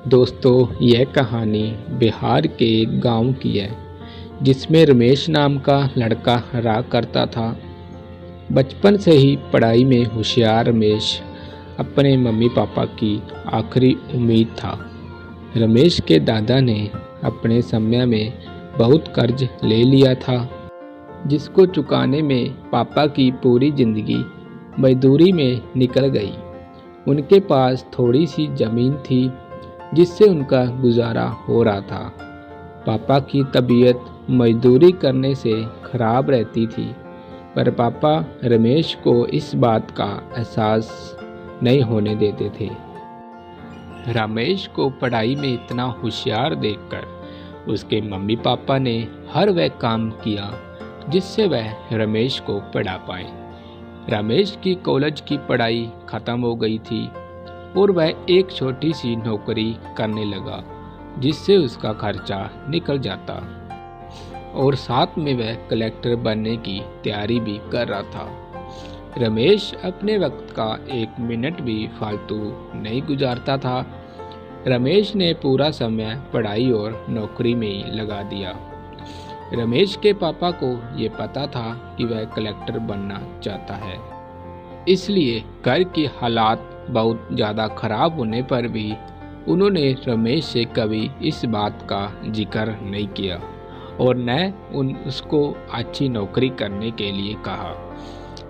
दोस्तों, यह कहानी बिहार के एक गांव की है जिसमें रमेश नाम का लड़का रहा करता था। बचपन से ही पढ़ाई में होशियार रमेश अपने मम्मी पापा की आखिरी उम्मीद था। रमेश के दादा ने अपने समय में बहुत कर्ज ले लिया था, जिसको चुकाने में पापा की पूरी जिंदगी मजदूरी में निकल गई। उनके पास थोड़ी सी जमीन थी जिससे उनका गुजारा हो रहा था। पापा की तबीयत मजदूरी करने से खराब रहती थी, पर पापा रमेश को इस बात का एहसास नहीं होने देते थे। रमेश को पढ़ाई में इतना होशियार देखकर उसके मम्मी पापा ने हर वह काम किया जिससे वह रमेश को पढ़ा पाए। रमेश की कॉलेज की पढ़ाई खत्म हो गई थी और वह एक छोटी सी नौकरी करने लगा जिससे उसका खर्चा निकल जाता और साथ में वह कलेक्टर बनने की तैयारी भी कर रहा था। रमेश अपने वक्त का एक मिनट भी फालतू नहीं गुजारता था। रमेश ने पूरा समय पढ़ाई और नौकरी में ही लगा दिया। रमेश के पापा को ये पता था कि वह कलेक्टर बनना चाहता है, इसलिए घर की हालात बहुत ज़्यादा खराब होने पर भी उन्होंने रमेश से कभी इस बात का जिक्र नहीं किया और न उसको अच्छी नौकरी करने के लिए कहा।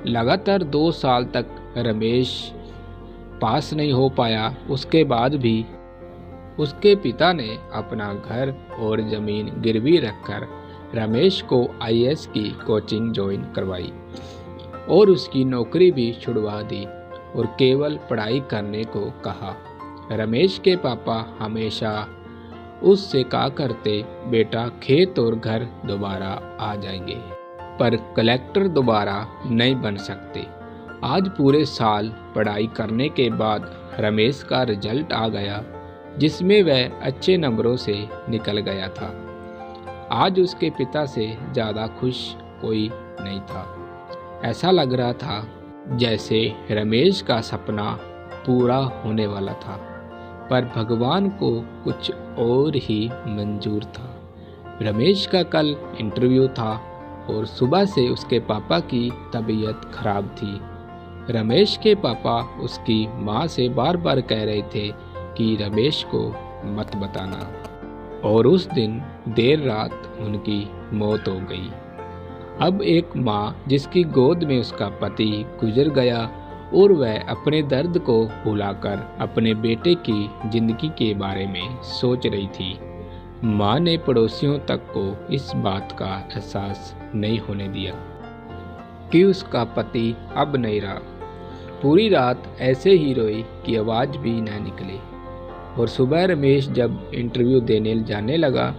लगातार 2 साल तक रमेश पास नहीं हो पाया। उसके बाद भी उसके पिता ने अपना घर और ज़मीन गिरवी रखकर रमेश को आईएएस की कोचिंग ज्वाइन करवाई और उसकी नौकरी भी छुड़वा दी और केवल पढ़ाई करने को कहा। रमेश के पापा हमेशा उससे कहा करते, बेटा खेत और घर दोबारा आ जाएंगे, पर कलेक्टर दोबारा नहीं बन सकते। आज पूरे साल पढ़ाई करने के बाद रमेश का रिजल्ट आ गया जिसमें वह अच्छे नंबरों से निकल गया था। आज उसके पिता से ज़्यादा खुश कोई नहीं था। ऐसा लग रहा था जैसे रमेश का सपना पूरा होने वाला था, पर भगवान को कुछ और ही मंजूर था। रमेश का कल इंटरव्यू था और सुबह से उसके पापा की तबीयत खराब थी। रमेश के पापा उसकी माँ से बार बार कह रहे थे कि रमेश को मत बताना, और उस दिन देर रात उनकी मौत हो गई। अब एक माँ जिसकी गोद में उसका पति गुजर गया और वह अपने दर्द को भुलाकर अपने बेटे की जिंदगी के बारे में सोच रही थी। माँ ने पड़ोसियों तक को इस बात का एहसास नहीं होने दिया कि उसका पति अब नहीं रहा। पूरी रात ऐसे ही रोई कि आवाज़ भी न निकली, और सुबह रमेश जब इंटरव्यू देने जाने लगा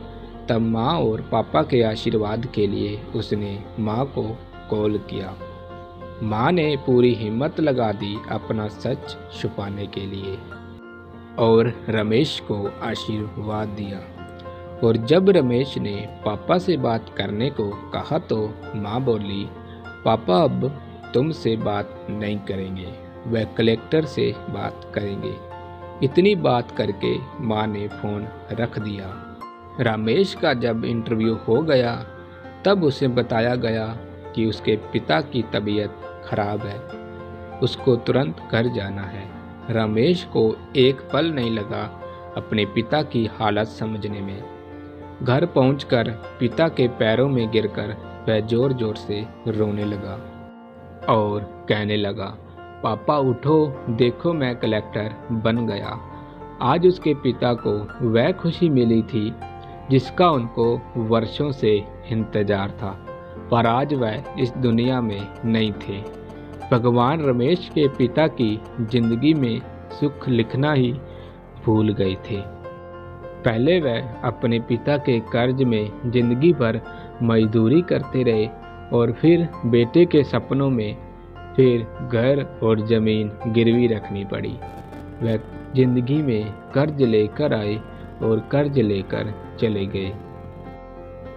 तब माँ और पापा के आशीर्वाद के लिए उसने माँ को कॉल किया। माँ ने पूरी हिम्मत लगा दी अपना सच छुपाने के लिए और रमेश को आशीर्वाद दिया। और जब रमेश ने पापा से बात करने को कहा तो माँ बोली, पापा अब तुमसे बात नहीं करेंगे, वह कलेक्टर से बात करेंगे। इतनी बात करके माँ ने फ़ोन रख दिया। रमेश का जब इंटरव्यू हो गया तब उसे बताया गया कि उसके पिता की तबीयत खराब है, उसको तुरंत घर जाना है। रमेश को एक पल नहीं लगा अपने पिता की हालत समझने में। घर पहुंचकर पिता के पैरों में गिरकर वह जोर जोर से रोने लगा और कहने लगा, पापा उठो, देखो मैं कलेक्टर बन गया। आज उसके पिता को वह खुशी मिली थी जिसका उनको वर्षों से इंतजार था, पर आज वह इस दुनिया में नहीं थे। भगवान रमेश के पिता की जिंदगी में सुख लिखना ही भूल गए थे। पहले वह अपने पिता के कर्ज में जिंदगी भर मजदूरी करते रहे और फिर बेटे के सपनों में फिर घर और ज़मीन गिरवी रखनी पड़ी। वह जिंदगी में कर्ज लेकर आए और कर्ज लेकर चले गए।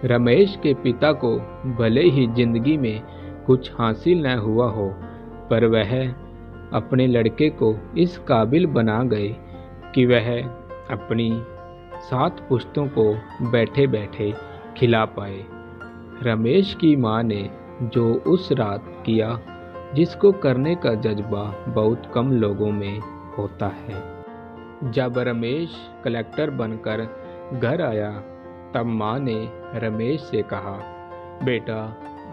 रमेश के पिता को भले ही जिंदगी में कुछ हासिल न हुआ हो, पर वह अपने लड़के को इस काबिल बना गए कि वह अपनी 7 पुश्तों को बैठे बैठे खिला पाए। रमेश की माँ ने जो उस रात किया, जिसको करने का जज्बा बहुत कम लोगों में होता है। जब रमेश कलेक्टर बनकर घर आया, तब माँ ने रमेश से कहा, बेटा,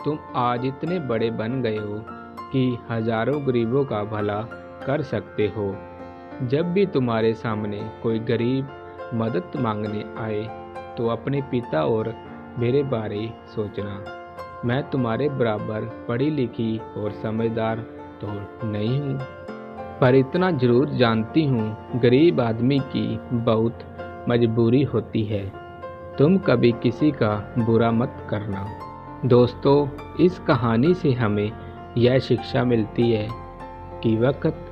तुम आज इतने बड़े बन गए हो कि हजारों गरीबों का भला कर सकते हो। जब भी तुम्हारे सामने कोई गरीब मदद मांगने आए तो अपने पिता और मेरे बारे सोचना। मैं तुम्हारे बराबर पढ़ी लिखी और समझदार तो नहीं हूँ, पर इतना जरूर जानती हूँ, गरीब आदमी की बहुत मजबूरी होती है। तुम कभी किसी का बुरा मत करना। दोस्तों, इस कहानी से हमें यह शिक्षा मिलती है कि वक्त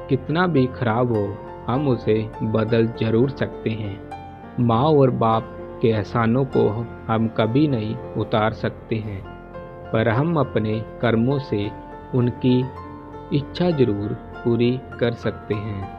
कितना भी खराब हो, हम उसे बदल जरूर सकते हैं। माँ और बाप के एहसानों को हम कभी नहीं उतार सकते हैं, पर हम अपने कर्मों से उनकी इच्छा जरूर पूरी कर सकते हैं।